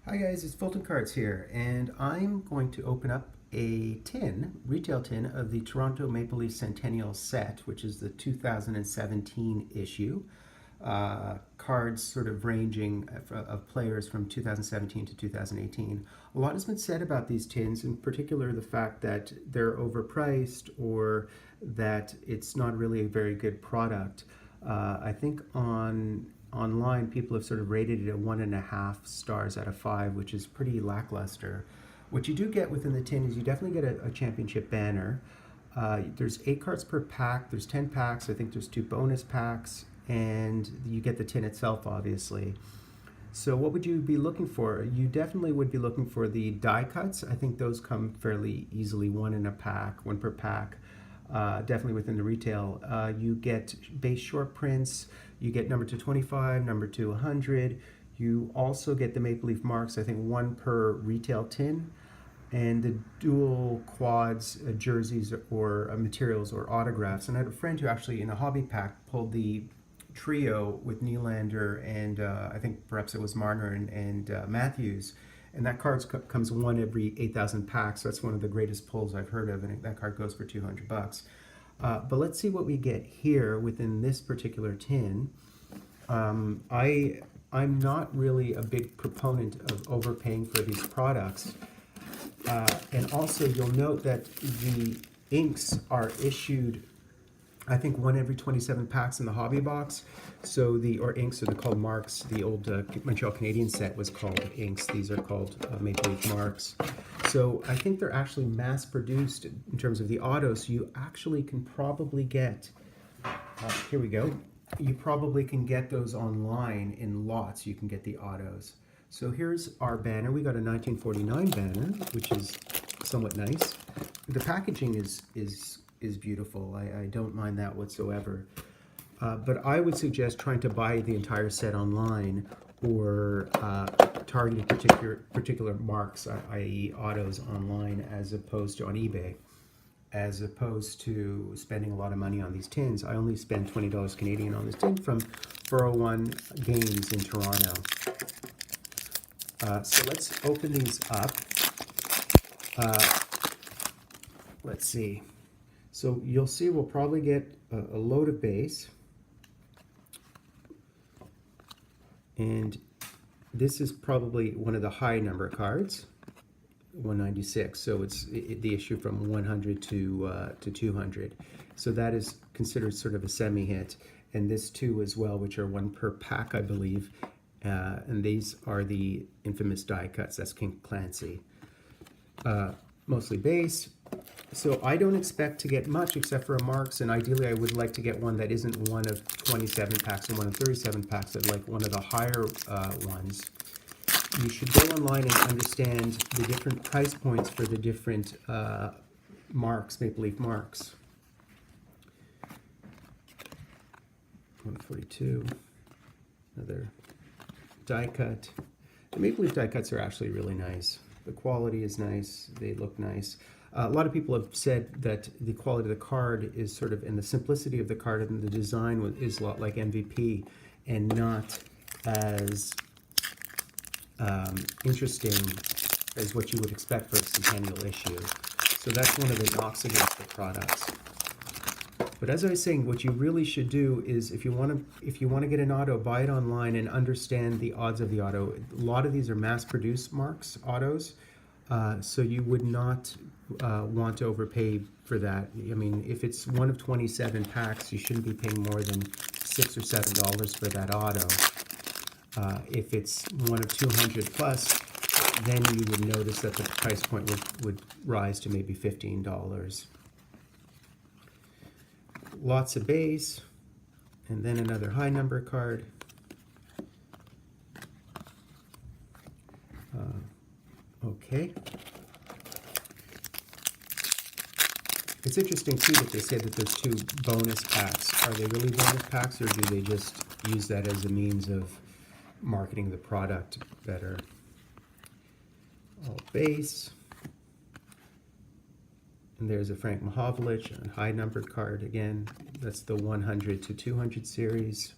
Hi guys, it's Fultoncards here, and I'm going to open up a retail tin of the Toronto Maple Leaf Centennial set, which is the 2017 issue. Cards sort of ranging of players from 2017 to 2018. A lot has been said about these tins, in particular the fact that they're overpriced or that it's not really a very good product. I think online people have sort of rated it at 1.5 stars out of 5, which is pretty lackluster. What you do get within the tin is you definitely get a championship banner. There's 8 cards per pack. There's 10 packs. I think there's 2 bonus packs, and you get the tin itself, obviously. So what would you be looking for? You definitely would be looking for the die cuts. I think those come fairly easily, one per pack. Definitely within the retail. You get base short prints. You get number 225, number 200. You also get the Maple Leaf marks, I think 1 per retail tin, and the dual quads, jerseys, or materials or autographs. And I had a friend who actually in a hobby pack pulled the trio with Nylander and I think perhaps it was Marner and Matthews. And that card comes one every 8,000 packs. So that's one of the greatest pulls I've heard of, and that card goes for $200. But let's see what we get here within this particular tin. I'm not really a big proponent of overpaying for these products. And also you'll note that the inks are issued, I think, 1 every 27 packs in the hobby box. So or inks, or they're called marks. The old Montreal Canadian set was called inks. These are called Maple Leaf marks. So I think they're actually mass produced in terms of the autos. So you actually can probably get, here we go. You probably can get those online in lots. You can get the autos. So here's our banner. We got a 1949 banner, which is somewhat nice. The packaging is beautiful. I don't mind that whatsoever. But I would suggest trying to buy the entire set online, or targeting particular marks, i.e. autos, online, as opposed to on eBay, as opposed to spending a lot of money on these tins. I only spent $20 Canadian on this tin from 401 Games in Toronto. So let's open these up. Let's see. So you'll see we'll probably get a load of base. And this is probably one of the high number cards, 196. So it's the issue from 100 to 200. So that is considered sort of a semi-hit. And this too as well, which are 1 per pack, I believe. And these are the infamous die cuts. That's King Clancy. Mostly base. So I don't expect to get much except for a marks, and ideally I would like to get one that isn't one of 27 packs and one of 37 packs. I'd like one of the higher ones. You should go online and understand the different price points for the different marks, Maple Leaf marks. 142, another die cut. The Maple Leaf die cuts are actually really nice. The quality is nice, they look nice. A lot of people have said that the quality of the card is sort of in the simplicity of the card, and the design is a lot like MVP and not as interesting as what you would expect for a Centennial issue. So that's one of the knocks against the products. But as I was saying, what you really should do is, if you want to get an auto, buy it online and understand the odds of the auto. A lot of these are mass-produced marks, autos, so you would not want to overpay for that. I mean, if it's 1 of 27 packs, you shouldn't be paying more than $6 or $7 for that auto. If it's 1 of 200 plus, then you would notice that the price point would rise to maybe $15. Lots of base, and then another high number card. Okay. It's interesting too that they say that there's 2 bonus packs. Are they really bonus packs, or do they just use that as a means of marketing the product better? All base. And there's a Frank Mahovlich, a high numbered card again. That's the 100 to 200 series.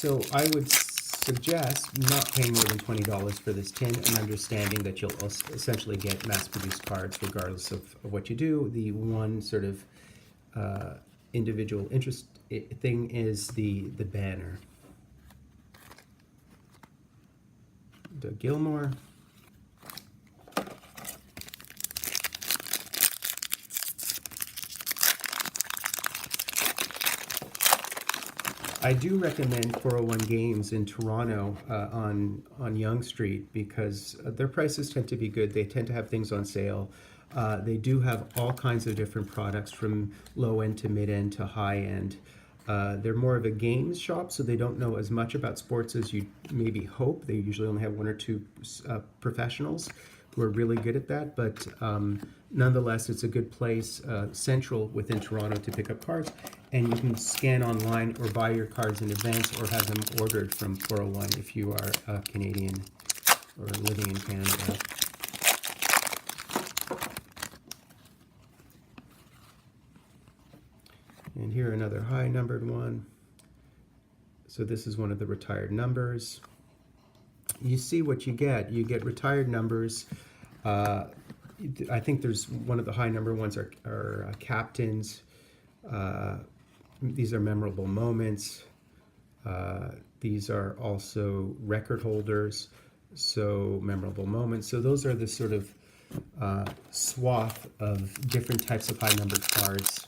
So I would suggest not paying more than $20 for this tin, and understanding that you'll essentially get mass-produced cards regardless of what you do. The one sort of individual interest thing is the banner. Doug Gilmore. I do recommend 401 Games in Toronto on Yonge Street, because their prices tend to be good. They tend to have things on sale. They do have all kinds of different products, from low end to mid end to high end. They're more of a games shop, so they don't know as much about sports as you maybe hope. They usually only have one or two professionals who are really good at that, but nonetheless, it's a good place, central within Toronto, to pick up cards. And you can scan online or buy your cards in advance, or have them ordered from 401 if you are Canadian or living in Canada. And here another high numbered one. So this is one of the retired numbers. You see what you get. You get retired numbers. I think there's one of the high number ones are captains. These are memorable moments. These are also record holders, so memorable moments. So those are the sort of swath of different types of high numbered cards,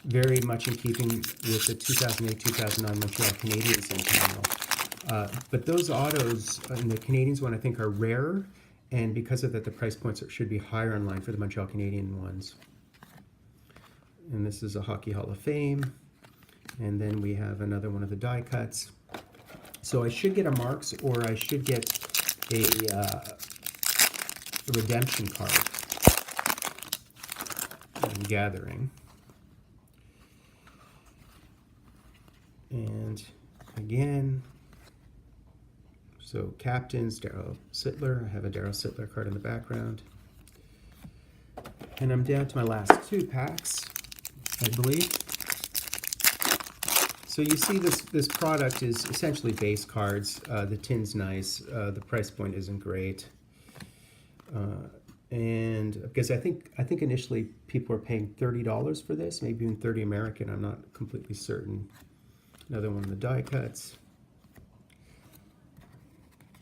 very much in keeping with the 2008-2009 Montreal Canadiens Centennial. But those autos in the Canadiens one, I think, are rarer, and because of that, the price points should be higher in line for the Montreal Canadian ones. And this is a Hockey Hall of Fame. And then we have another one of the die cuts. So I should get a Marks, or I should get a redemption card. I'm gathering. And again, so captains, Daryl Sittler. I have a Daryl Sittler card in the background. And I'm down to my last two packs, I believe. So you see this product is essentially base cards. The tin's nice. The price point isn't great. And because I think initially people were paying $30 for this, maybe even 30 American. I'm not completely certain. Another one of the die cuts.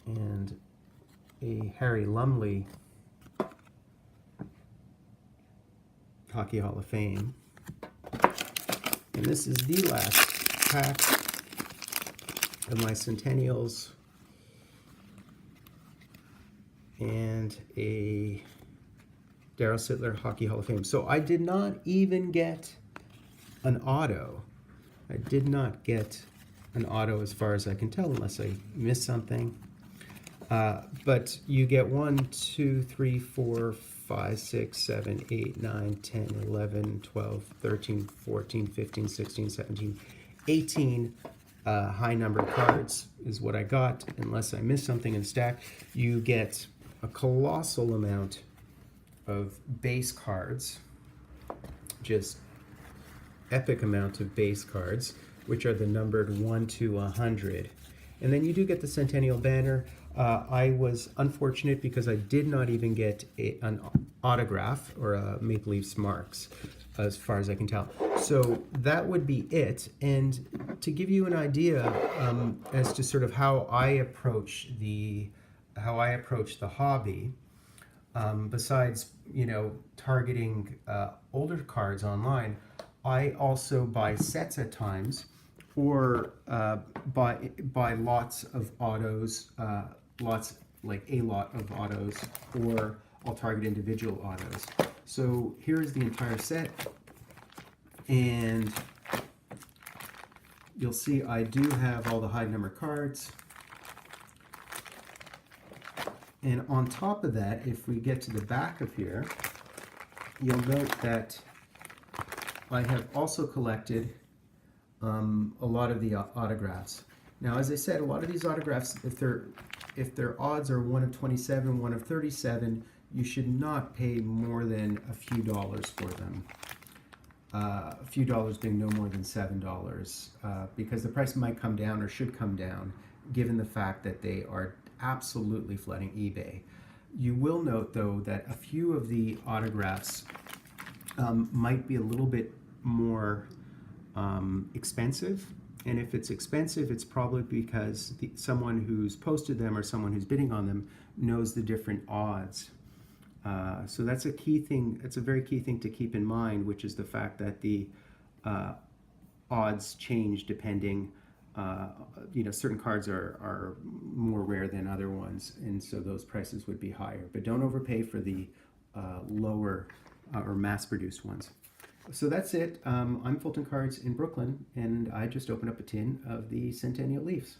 And a Harry Lumley Hockey Hall of Fame. And this is the last pack of my Centennials, and a Daryl Sittler Hockey Hall of Fame. So I did not even get an auto. I did not get an auto as far as I can tell, unless I missed something. But you get 1, 2, 3, 4, 5, 6, 7, 8, 9, 10, 11, 12, 13, 14, 15, 16, 17, 18 high numbered cards is what I got, unless I missed something in the stack. You get a colossal amount of base cards, just epic amount of base cards, which are the numbered 1 to 100. And then you do get the Centennial banner. I was unfortunate because I did not even get an autograph or a Maple Leafs Marks, as far as I can tell. So that would be it. And to give you an idea as to sort of how I approach the hobby, besides targeting older cards online, I also buy sets at times, or buy lots of autos, like a lot of autos, or I'll target individual autos. So here's the entire set, and you'll see I do have all the high number cards. And on top of that, if we get to the back of here, you'll note that I have also collected a lot of the autographs. Now, as I said, a lot of these autographs, if their odds are 1 of 27, 1 of 37, you should not pay more than a few dollars for them. a few dollars being no more than $7, because the price might come down or should come down given the fact that they are absolutely flooding eBay. You will note, though, that a few of the autographs might be a little bit more expensive. And if it's expensive, it's probably because someone who's posted them or someone who's bidding on them knows the different odds. So that's a key thing. It's a very key thing to keep in mind, which is the fact that the odds change depending. Certain cards are more rare than other ones, and so those prices would be higher. But don't overpay for the lower or mass-produced ones. So that's it. I'm Fultoncards in Brooklyn, and I just opened up a tin of the Centennial leaves.